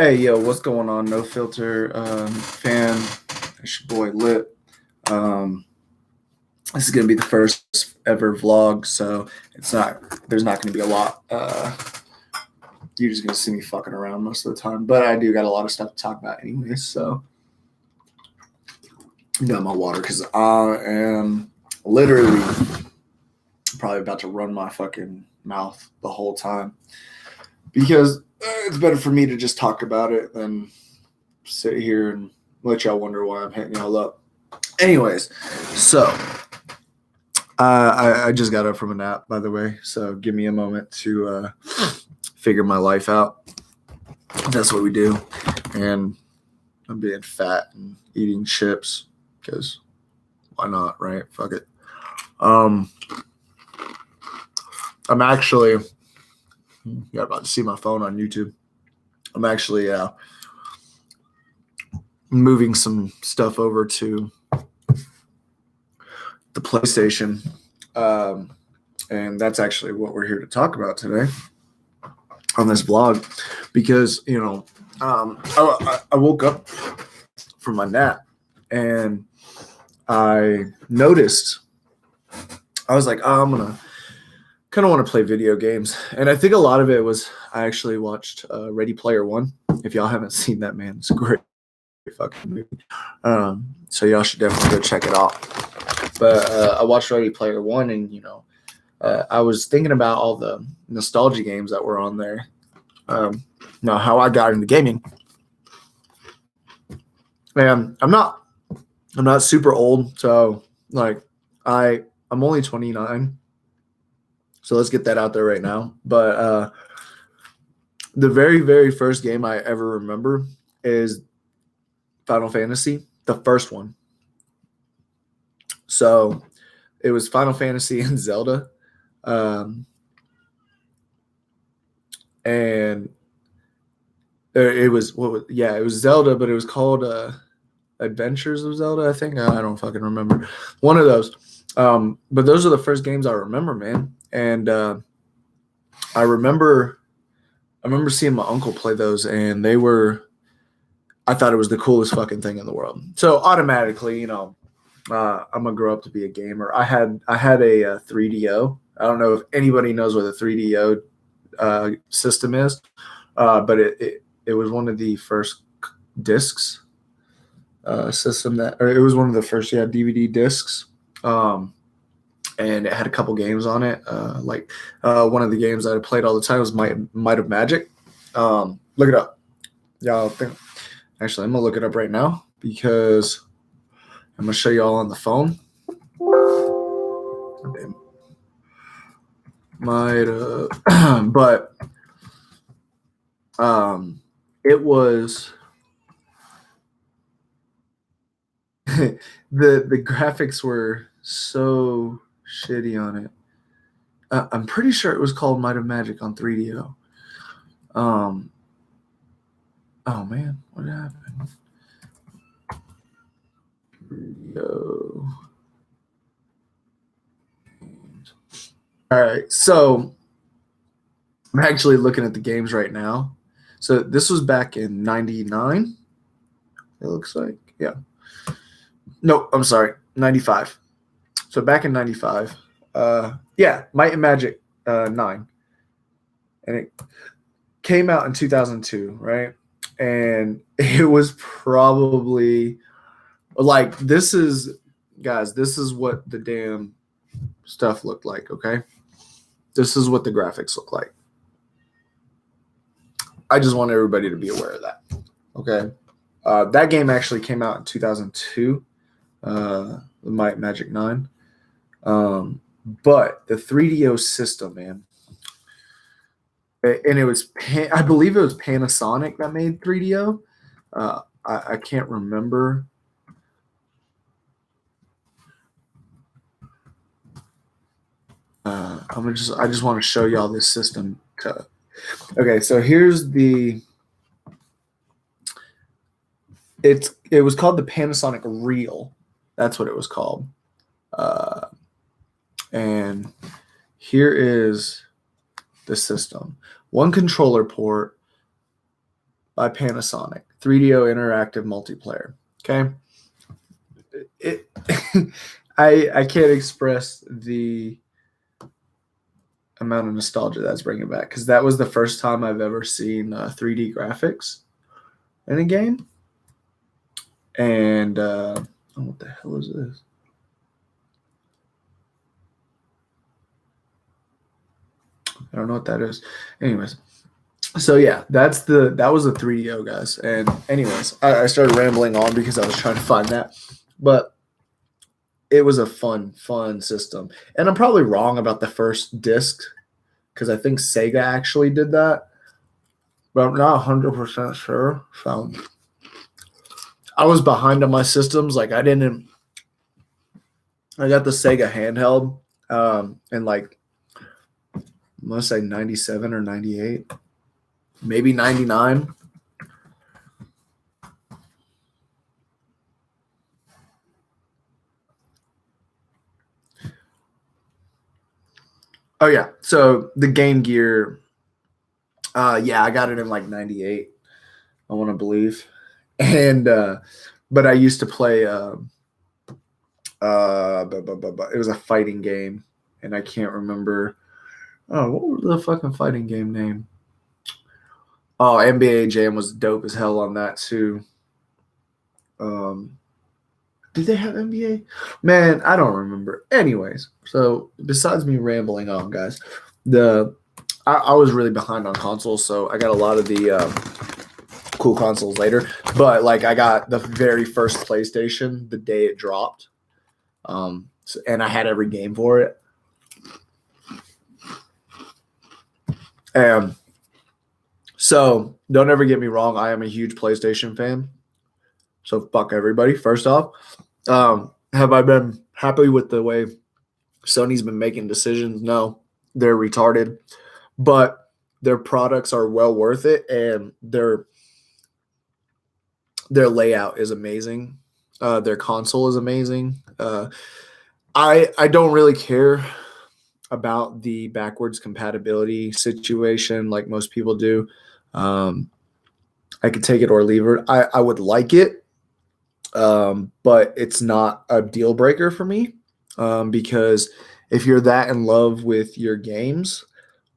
Hey, yo, what's going on? No Filter fan. It's your boy Lip. Um, this is gonna be the first ever vlog, so there's not gonna be a lot. You're just gonna see me fucking around most of the time, but I do got a lot of stuff to talk about anyways. So, got my water because I am literally probably about to run my fucking mouth the whole time because it's better for me to just talk about it than sit here and let y'all wonder why I'm hitting y'all up. Anyways, so I just got up from a nap, by the way, so give me a moment to figure my life out. That's what we do. And I'm being fat and eating chips because why not, right? Fuck it. I'm actually, you're about to see my phone on YouTube. I'm actually moving some stuff over to the PlayStation. And that's actually what we're here to talk about today on this vlog because, I woke up from my nap and I noticed, I was like, I'm going to kind of want to play video games. And I think a lot of it was I actually watched Ready Player One. If y'all haven't seen that, man, it's a great fucking movie. So y'all should definitely go check it out. But I watched Ready Player One, and I was thinking about all the nostalgia games that were on there. How I got into gaming, and I'm not super old, so like I'm only 29. So let's get that out there right now. But the very, very first game I ever remember is Final Fantasy, the first one. So it was Final Fantasy and Zelda. And it was it was Zelda, but it was called Adventures of Zelda, I think. I don't fucking remember. One of those. But those are the first games I remember, man. And I remember seeing my uncle play those, and I thought it was the coolest fucking thing in the world. So automatically, I'm gonna grow up to be a gamer. I had a 3DO. I don't know if anybody knows what a 3DO system is, but it was one of the first discs system or it was one of the first DVD discs. And it had a couple games on it. One of the games that I played all the time was Might of Magic. Look it up. Actually, I'm gonna look it up right now because I'm gonna show y'all on the phone. But it was the graphics were so shitty on it. I'm pretty sure it was called Might of Magic on 3DO. Oh man, what happened? 3DO. All right, so I'm actually looking at the games right now. So this was back in '99. It looks like, yeah. No, I'm sorry, '95. So back in '95, Might and Magic 9, and it came out in 2002, right? And it was probably like this is what the damn stuff looked like. Okay, this is what the graphics look like. I just want everybody to be aware of that. Okay, that game actually came out in 2002. The Might and Magic 9. But the 3DO system, man, and it was I believe it was Panasonic that made 3DO. I can't remember. I just want to show y'all this system. Okay, so here's it was called the Panasonic Reel. That's what it was called. And here is the system. One controller port, by Panasonic. 3DO interactive multiplayer. Okay. I can't express the amount of nostalgia that's bringing back, because that was the first time I've ever seen 3D graphics in a game. And what the hell is this? I don't know what that is. Anyways, so yeah, that was a 3DO, guys. And anyways, I started rambling on because I was trying to find that, but it was a fun system. And I'm probably wrong about the first disc, because I think Sega actually did that, but I'm not 100% sure. So I was behind on my systems. Like I got the Sega handheld, and like, I must say 97 or 98, maybe 99. Oh yeah, so the Game Gear, yeah, I got it in like 98, I want to believe. And but I used to play it was a fighting game, and I can't remember. Oh, what was the fucking fighting game name? Oh, NBA Jam was dope as hell on that too. Did they have NBA? Man, I don't remember. Anyways, so besides me rambling on, guys, I was really behind on consoles, so I got a lot of the cool consoles later. But like, I got the very first PlayStation the day it dropped, and I had every game for it. So don't ever get me wrong, I am a huge PlayStation fan. So fuck everybody. First off, have I been happy with the way Sony's been making decisions? No, they're retarded, but their products are well worth it, and their layout is amazing. Their console is amazing. I don't really care about the backwards compatibility situation like most people do. I could take it or leave it. I would like it, but it's not a deal breaker for me, because if you're that in love with your games,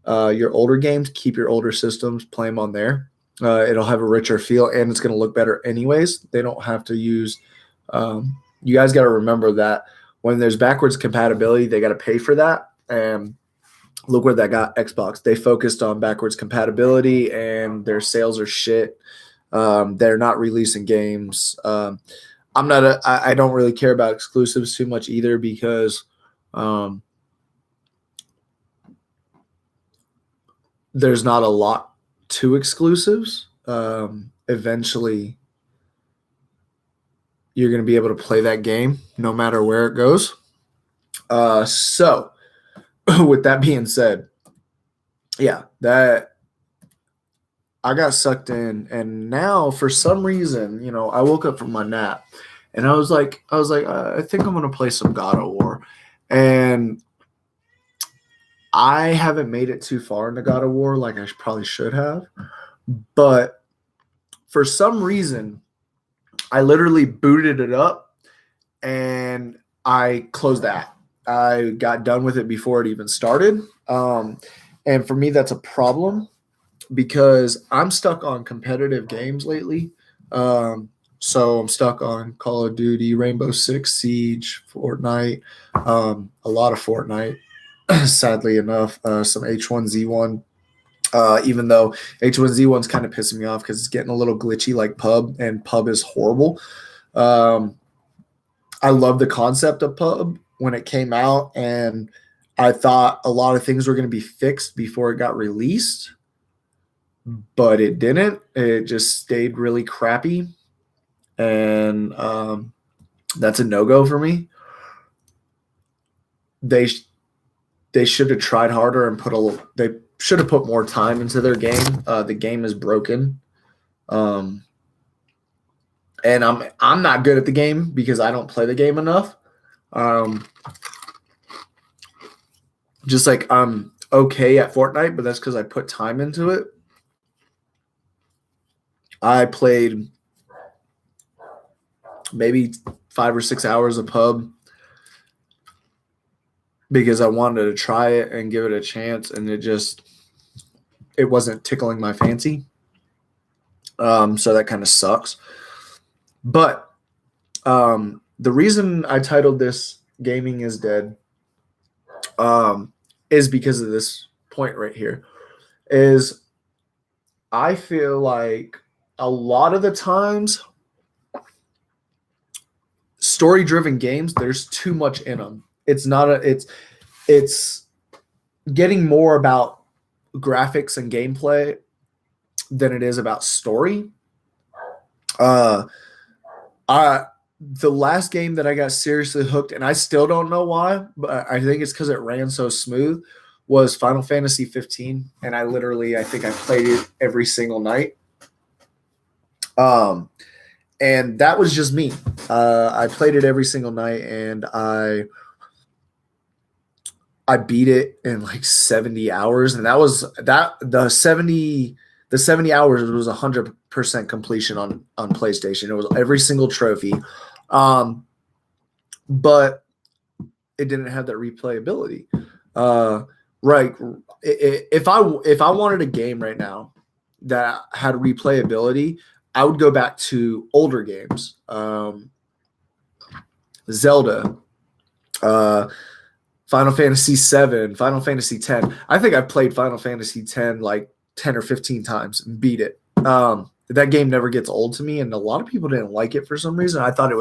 your older games, keep your older systems, play them on there. It'll have a richer feel, and it's going to look better anyways. They don't have to use you guys got to remember that when there's backwards compatibility, they got to pay for that. And look where that got Xbox. They focused on backwards compatibility, and their sales are shit. They're not releasing games. I don't really care about exclusives too much either, because there's not a lot to exclusives. Eventually, you're going to be able to play that game no matter where it goes. So, with that being said, yeah, that I got sucked in, and now for some reason, I woke up from my nap, and I was like, I think I'm gonna play some God of War, and I haven't made it too far into God of War like I probably should have, but for some reason, I literally booted it up, and I closed the app. I got done with it before it even started, and for me, that's a problem, because I'm stuck on competitive games lately. So I'm stuck on Call of Duty, Rainbow Six Siege, Fortnite, a lot of Fortnite, sadly enough, some H1Z1. Even though H1Z1's kind of pissing me off because it's getting a little glitchy like Pub, and Pub is horrible. I love the concept of Pub when it came out, and I thought a lot of things were going to be fixed before it got released, but it didn't. It just stayed really crappy, and that's a no-go for me. They should have tried harder and they should have put more time into their game. The game is broken, and I'm not good at the game because I don't play the game enough. Just like I'm okay at Fortnite, but that's because I put time into it. I played maybe 5 or 6 hours of pub because I wanted to try it and give it a chance, and it wasn't tickling my fancy. So that kind of sucks. But the reason I titled this Gaming is Dead is because of this point right here. Is I feel like a lot of the times story-driven games, there's too much in them. It's getting more about graphics and gameplay than it is about story. The last game that I got seriously hooked, and I still don't know why, but I think it's because it ran so smooth, was Final Fantasy 15. And I think I played it every single night. And that was just me. I played it every single night, and I beat it in like 70 hours. And the 70 hours was 100% completion on PlayStation. It was every single trophy. But it didn't have that replayability. Right. If I wanted a game right now that had replayability, I would go back to older games. Zelda, Final Fantasy 7, Final Fantasy 10. I think I've played Final Fantasy 10 like 10 or 15 times and beat it. That game never gets old to me, and a lot of people didn't like it for some reason. I thought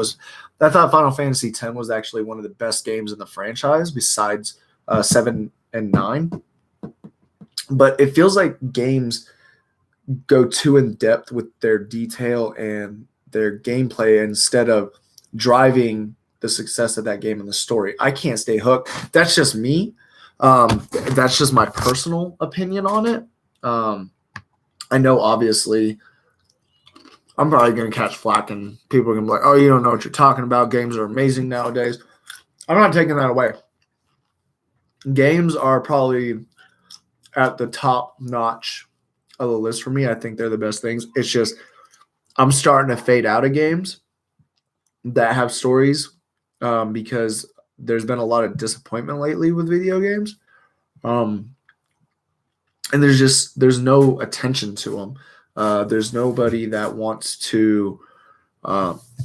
Final Fantasy 10 was actually one of the best games in the franchise besides 7 and 9. But it feels like games go too in depth with their detail and their gameplay instead of driving the success of that game and the story. I can't stay hooked. That's just me. That's just my personal opinion on it. I know obviously I'm probably going to catch flack and people are going to be like, oh, you don't know what you're talking about. Games are amazing nowadays. I'm not taking that away. Games are probably at the top notch of the list for me. I think they're the best things. It's just I'm starting to fade out of games that have stories because there's been a lot of disappointment lately with video games. And there's no attention to them. There's nobody that wants to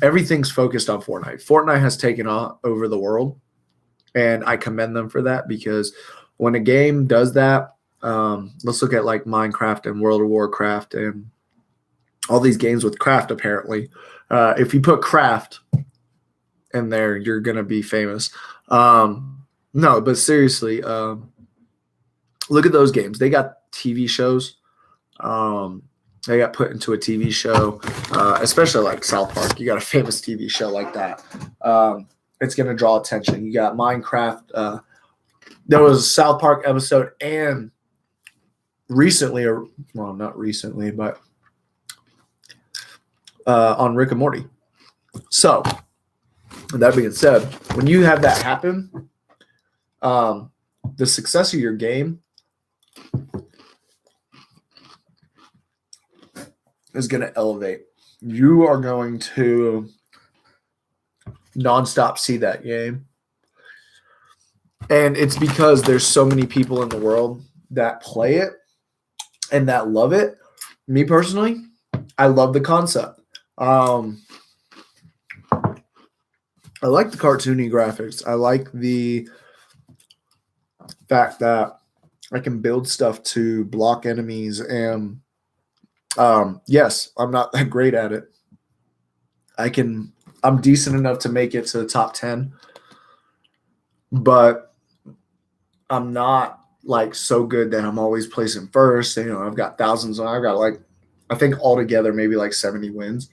everything's focused on Fortnite. Fortnite has taken over the world, and I commend them for that, because when a game does that, let's look at like Minecraft and World of Warcraft and all these games with craft. Apparently, if you put craft in there, you're gonna be famous. No, but seriously, look at those games. They got TV shows. They got put into a TV show, especially like South Park. You got a famous TV show like that. It's gonna draw attention. You got Minecraft. There was a South Park episode, and recently, well, not recently, but on Rick and Morty. So, that being said, when you have that happen, the success of your game is going to elevate. You are going to nonstop see that game. And it's because there's so many people in the world that play it and that love it. Me personally, I love the concept. I like the cartoony graphics. I like the fact that I can build stuff to block enemies. And yes, I'm not that great at it. I'm decent enough to make it to the top 10, but I'm not like so good that I'm always placing first. You know, I've got thousands. I've got like, I think altogether maybe like 70 wins.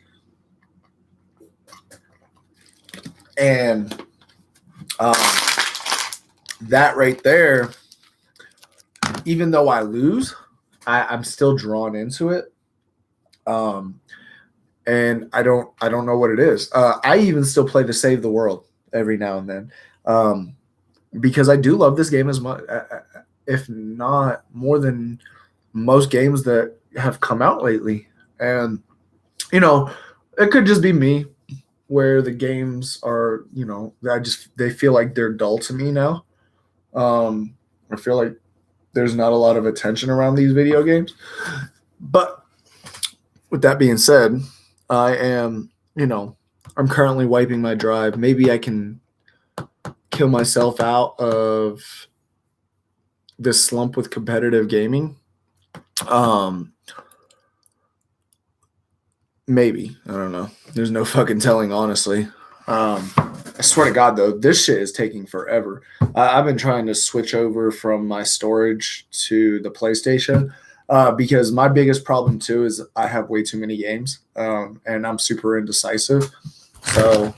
And that right there, even though I lose, I'm still drawn into it. And I don't know what it is. I even still play to save the world every now and then, because I do love this game as much, if not more than most games that have come out lately. And you know, it could just be me where the games are, they feel like they're dull to me now. I feel like there's not a lot of attention around these video games. But with that being said, I am, I'm currently wiping my drive. Maybe I can kill myself out of this slump with competitive gaming. Maybe. I don't know. There's no fucking telling, honestly. I swear to God, though, this shit is taking forever. I've been trying to switch over from my storage to the PlayStation because my biggest problem, too, is I have way too many games and I'm super indecisive. So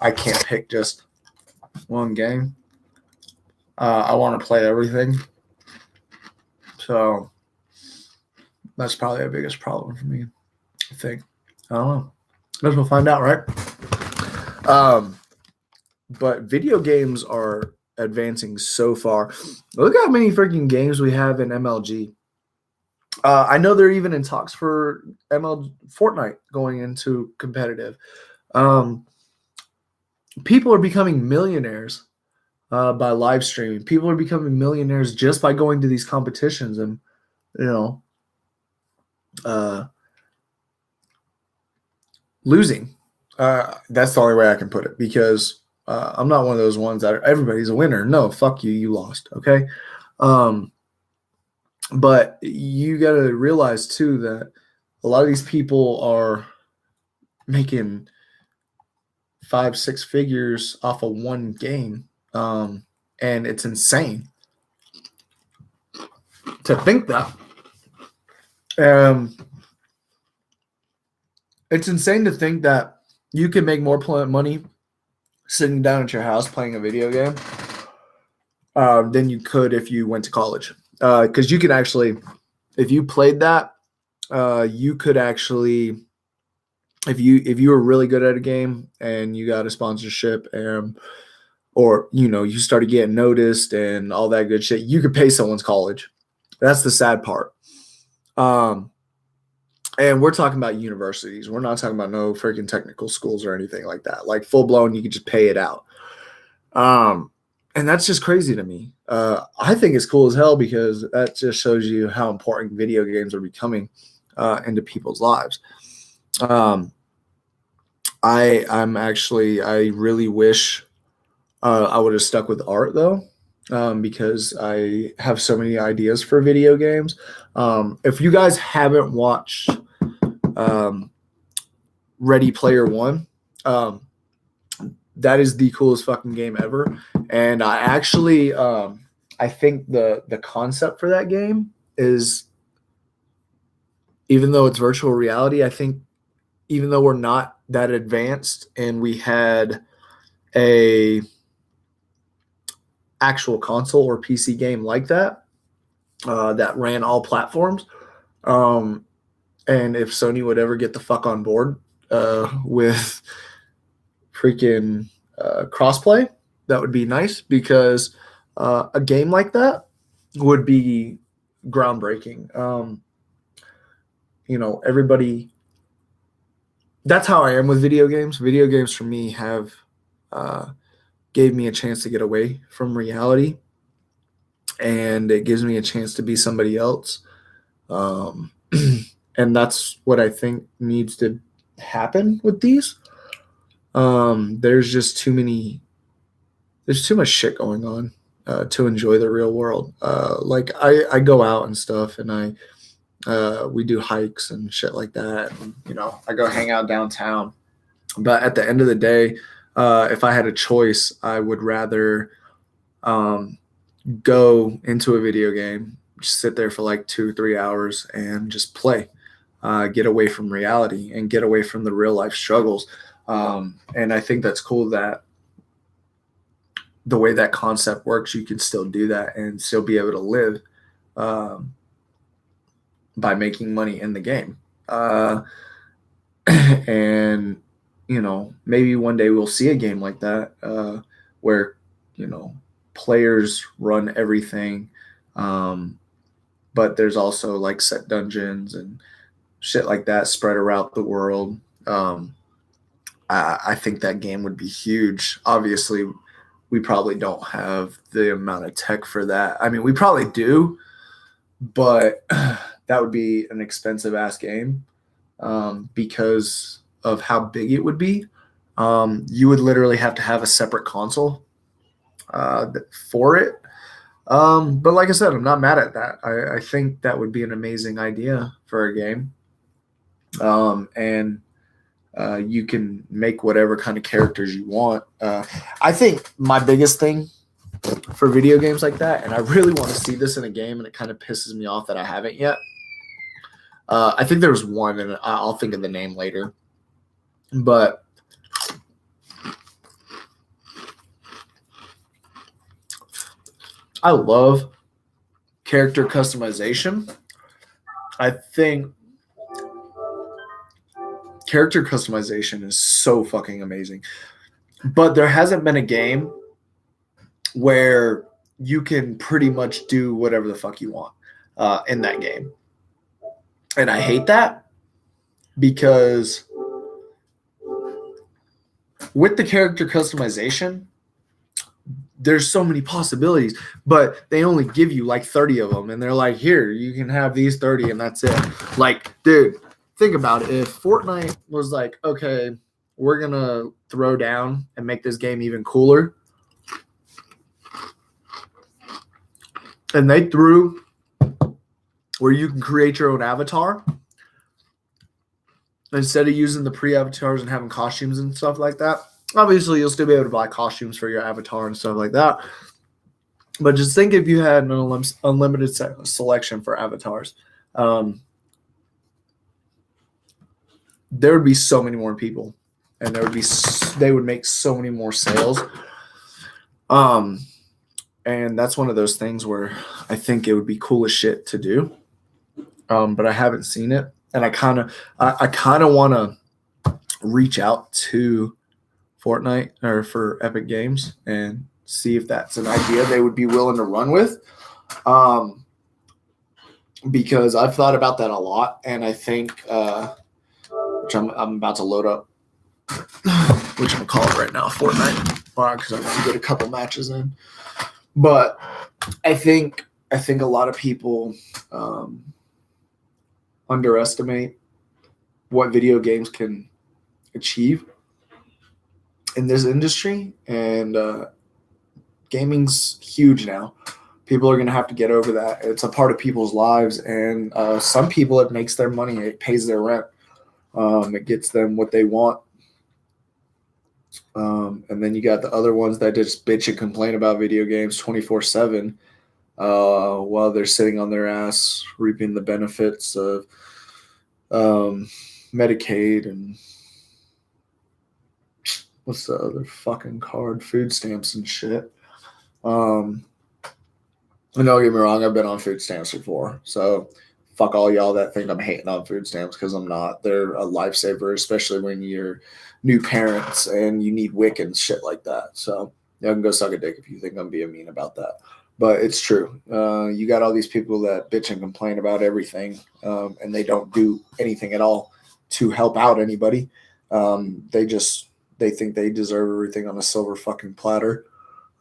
I can't pick just one game. I want to play everything. So that's probably the biggest problem for me, I think. I don't know. Guess we'll find out, right? But video games are advancing so far. Look how many freaking games we have in MLG. I know they're even in talks for Fortnite going into competitive. People are becoming millionaires by live streaming. People are becoming millionaires just by going to these competitions and, losing. That's the only way I can put it, because I'm not one of those ones that everybody's a winner. No, fuck you. You lost. Okay. But you got to realize too that a lot of these people are making 5-6 figures off of one game. And it's insane to think that. It's insane to think that you can make more money sitting down at your house playing a video game than you could if you went to college. Because you can actually, if you played that, you could actually, if you were really good at a game and you got a sponsorship or you started getting noticed and all that good shit, you could pay someone's college. That's the sad part. And we're talking about universities. We're not talking about no freaking technical schools or anything like that. Like full blown, you could just pay it out. And that's just crazy to me. I think it's cool as hell because that just shows you how important video games are becoming into people's lives. I really wish I would have stuck with art though, because I have so many ideas for video games. If you guys haven't watched Ready Player One, that is the coolest fucking game ever. And I actually, I think the concept for that game is, even though it's virtual reality, I think even though we're not that advanced and we had a actual console or PC game like that, that ran all platforms, and if Sony would ever get the fuck on board with freaking crossplay, that would be nice, because a game like that would be groundbreaking. Everybody, that's how I am with video games. Video games for me have gave me a chance to get away from reality, and it gives me a chance to be somebody else. And that's what I think needs to happen with these. There's just there's too much shit going on to enjoy the real world. Like I go out and stuff, and we do hikes and shit like that. And, I go hang out downtown. But at the end of the day, if I had a choice, I would rather go into a video game, just sit there for like 2-3 hours and just play, get away from reality and get away from the real life struggles. And I think that's cool that the way that concept works, you can still do that and still be able to live by making money in the game. And, maybe one day we'll see a game like that where, players run everything. But there's also like set dungeons and shit like that spread around the world. I think that game would be huge. Obviously, we probably don't have the amount of tech for that. I mean, we probably do, but that would be an expensive ass game because of how big it would be. You would literally have to have a separate console for it. But like I said, I'm not mad at that. I think that would be an amazing idea for a game. And you can make whatever kind of characters you want. I think my biggest thing for video games like that, and I really want to see this in a game, and it kind of pisses me off that I haven't yet. I think there was one, and I'll think of the name later. But I love character customization. I think character customization is so fucking amazing. But there hasn't been a game where you can pretty much do whatever the fuck you want in that game. And I hate that because with the character customization, there's so many possibilities, but they only give you like 30 of them. And they're like, here, you can have these 30 and that's it. Like, dude, think about it. If Fortnite was like, okay, we're going to throw down and make this game even cooler. And they threw where you can create your own avatar instead of using the pre-avatars and having costumes and stuff like that. Obviously, you'll still be able to buy costumes for your avatar and stuff like that. But just think if you had an unlimited selection for avatars. There would be so many more people. And they would make so many more sales. And that's one of those things where I think it would be cool as shit to do. But I haven't seen it. And I kind of want to reach out to Fortnite or for Epic Games and see if that's an idea they would be willing to run with. Because I've thought about that a lot, and I think which I'm about to load up, which I'm calling right now, Fortnite, because I'm going to get a couple matches in. But I think a lot of people underestimate what video games can achieve in this industry, and gaming's huge now. People are going to have to get over that. It's a part of people's lives, and some people, it makes their money. It pays their rent. It gets them what they want. And then you got the other ones that just bitch and complain about video games 24/7 while they're sitting on their ass reaping the benefits of Medicaid and what's the other fucking card? Food stamps and shit. And don't get me wrong, I've been on food stamps before. So fuck all y'all that think I'm hating on food stamps, because I'm not. They're a lifesaver, especially when you're new parents and you need WIC and shit like that. So you can go suck a dick if you think I'm being mean about that. But it's true. You got all these people that bitch and complain about everything, and they don't do anything at all to help out anybody. They think they deserve everything on a silver fucking platter.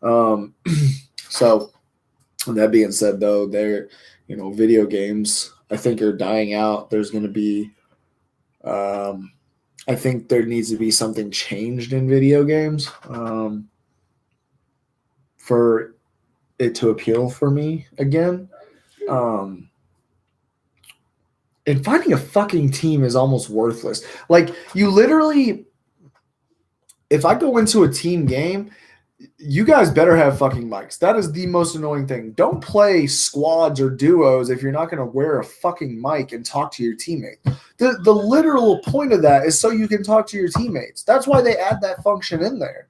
So that being said, though, video games, I think, are dying out. There's going to be, I think there needs to be something changed in video games for it to appeal for me again. And finding a fucking team is almost worthless. Like, you literally, if I go into a team game, you guys better have fucking mics. That is the most annoying thing. Don't play squads or duos if you're not going to wear a fucking mic and talk to your teammate. The literal point of that is so you can talk to your teammates. That's why they add that function in there.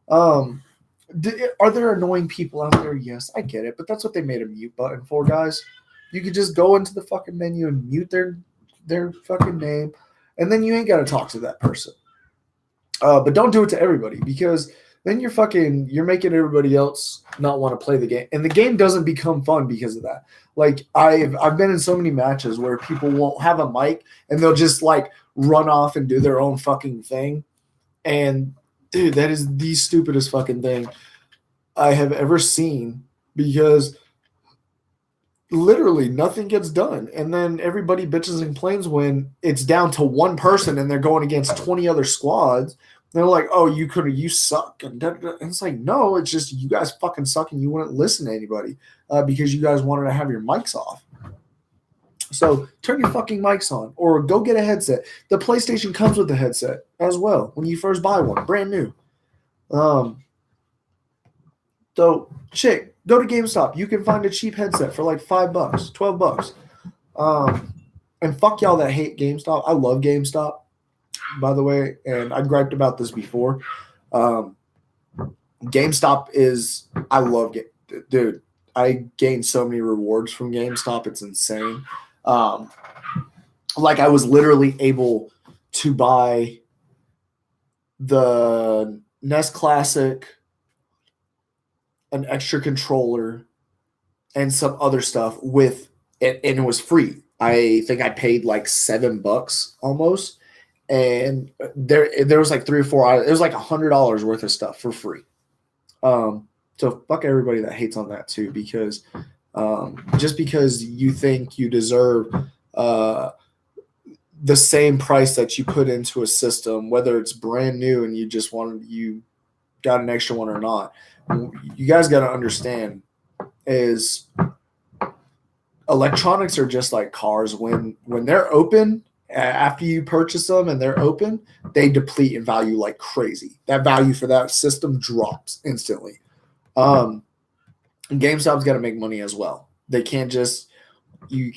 Are there annoying people out there? Yes, I get it. But that's what they made a mute button for, guys. You could just go into the fucking menu and mute their fucking name, and then you ain't got to talk to that person. But don't do it to everybody, because then you're making everybody else not want to play the game, and the game doesn't become fun because of that. Like I've been in so many matches where people won't have a mic and they'll just like run off and do their own fucking thing, and dude, that is the stupidest fucking thing I have ever seen, because literally nothing gets done, and then everybody bitches and complains when it's down to one person and they're going against 20 other squads. They're like, oh, you suck, and it's like, no, it's just you guys fucking suck and you wouldn't listen to anybody because you guys wanted to have your mics off. So turn your fucking mics on, or go get a headset. The PlayStation comes with a headset as well when you first buy one, brand new. So chick, go to GameStop. You can find a cheap headset for like $5, $12. And fuck y'all that hate GameStop. I love GameStop, by the way, and I griped about this before. GameStop I love it. Dude, I gained so many rewards from GameStop. It's insane. Like I was literally able to buy the NES Classic, an extra controller, and some other stuff with it, and it was free. I think I paid like $7 almost, and there was like 3 or 4. It was like $100 worth of stuff for free. So fuck everybody that hates on that too, because just because you think you deserve the same price that you put into a system, whether it's brand new and you got an extra one or not, you guys got to understand is electronics are just like cars. When they're open, after you purchase them and they're open, they deplete in value like crazy. That value for that system drops instantly. GameStop's got to make money as well. They can't just you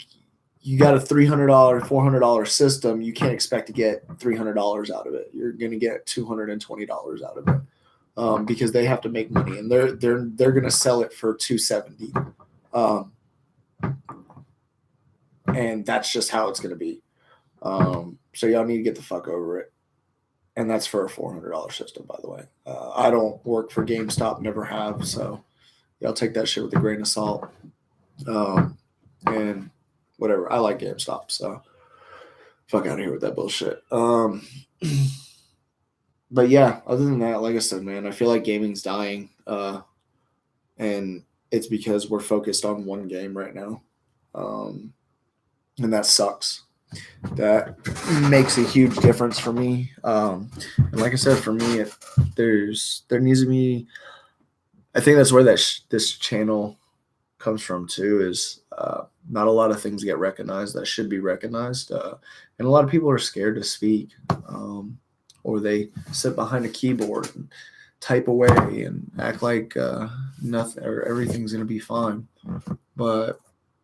got a $300, $400 system. You can't expect to get $300 out of it. You're going to get $220 out of it. Because they have to make money, and they're going to sell it for $270, and that's just how it's going to be. So y'all need to get the fuck over it, and that's for a $400 system, by the way. I don't work for GameStop, never have, so y'all take that shit with a grain of salt. And whatever, I like GameStop, so fuck out of here with that bullshit. But yeah, other than that, like I said, man, I feel like gaming's dying, and it's because we're focused on one game right now, and that sucks. That makes a huge difference for me. And like I said, for me, there needs to be. I think that's where this channel comes from too. Is not a lot of things get recognized that should be recognized, and a lot of people are scared to speak. Or they sit behind a keyboard and type away and act like nothing or everything's going to be fine. But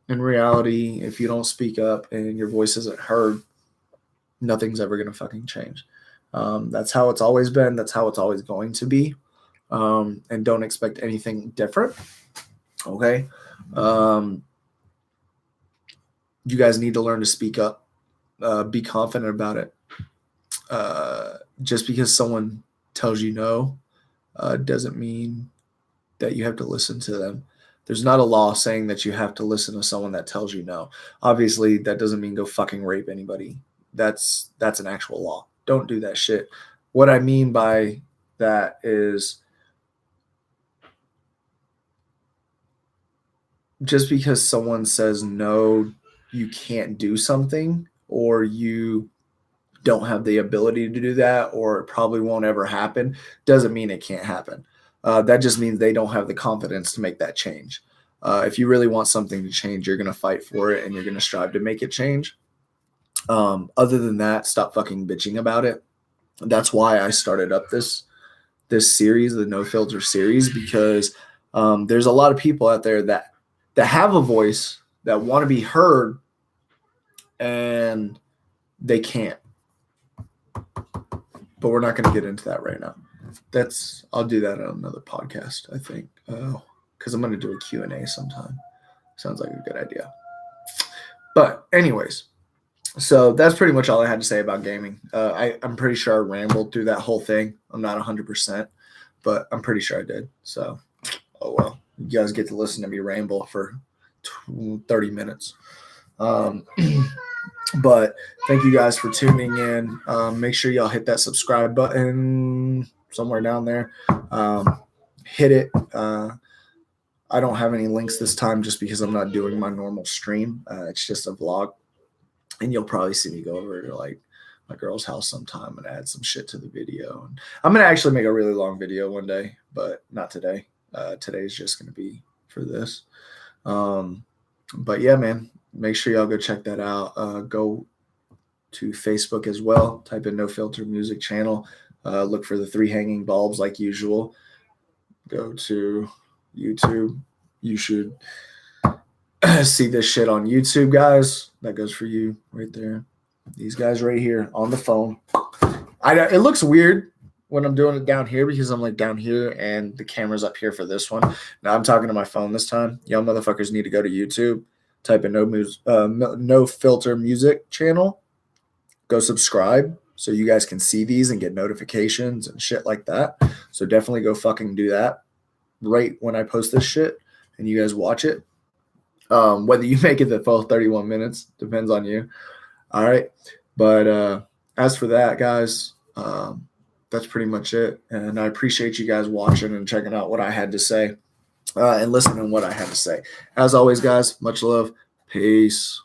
in reality, if you don't speak up and your voice isn't heard, nothing's ever going to fucking change. That's how it's always been. That's how it's always going to be. And don't expect anything different. Okay? You guys need to learn to speak up. Be confident about it. Just because someone tells you no doesn't mean that you have to listen to them. There's not a law saying that you have to listen to someone that tells you no. Obviously, that doesn't mean go fucking rape anybody. That's an actual law. Don't do that shit. What I mean by that is just because someone says no, you can't do something, or you don't have the ability to do that, or it probably won't ever happen, doesn't mean it can't happen. That just means they don't have the confidence to make that change. If you really want something to change, you're going to fight for it and you're going to strive to make it change. Other than that, stop fucking bitching about it. That's why I started up this series, the No Filter series, because there's a lot of people out there that have a voice, that want to be heard, and they can't. But we're not going to get into that right now. I'll do that on another podcast, I think, because I'm going to do a Q&A sometime. Sounds like a good idea. But anyways, so that's pretty much all I had to say about gaming. I'm pretty sure I rambled through that whole thing. I'm not 100%. but I'm pretty sure I did. So, oh well. You guys get to listen to me ramble for 30 minutes. But thank you guys for tuning in. Make sure y'all hit that subscribe button somewhere down there. Hit it. I don't have any links this time just because I'm not doing my normal stream. It's just a vlog. And you'll probably see me go over to like my girl's house sometime and add some shit to the video. And I'm going to actually make a really long video one day, but not today. Today's just going to be for this. But yeah, man, make sure y'all go check that out. Go to Facebook as well. Type in No Filter Music Channel. Look for the 3 hanging bulbs like usual. Go to YouTube. You should see this shit on YouTube, guys. That goes for you right there. These guys right here on the phone. It looks weird when I'm doing it down here because I'm like down here and the camera's up here for this one. Now I'm talking to my phone this time. Y'all motherfuckers need to go to YouTube. Type in No Filter Music Channel. Go subscribe so you guys can see these and get notifications and shit like that. So definitely go fucking do that right when I post this shit and you guys watch it. Whether you make it the full 31 minutes depends on you. All right. But as for that, guys, that's pretty much it. And I appreciate you guys watching and checking out what I had to say and listening to what I had to say. As always, guys, much love. Peace.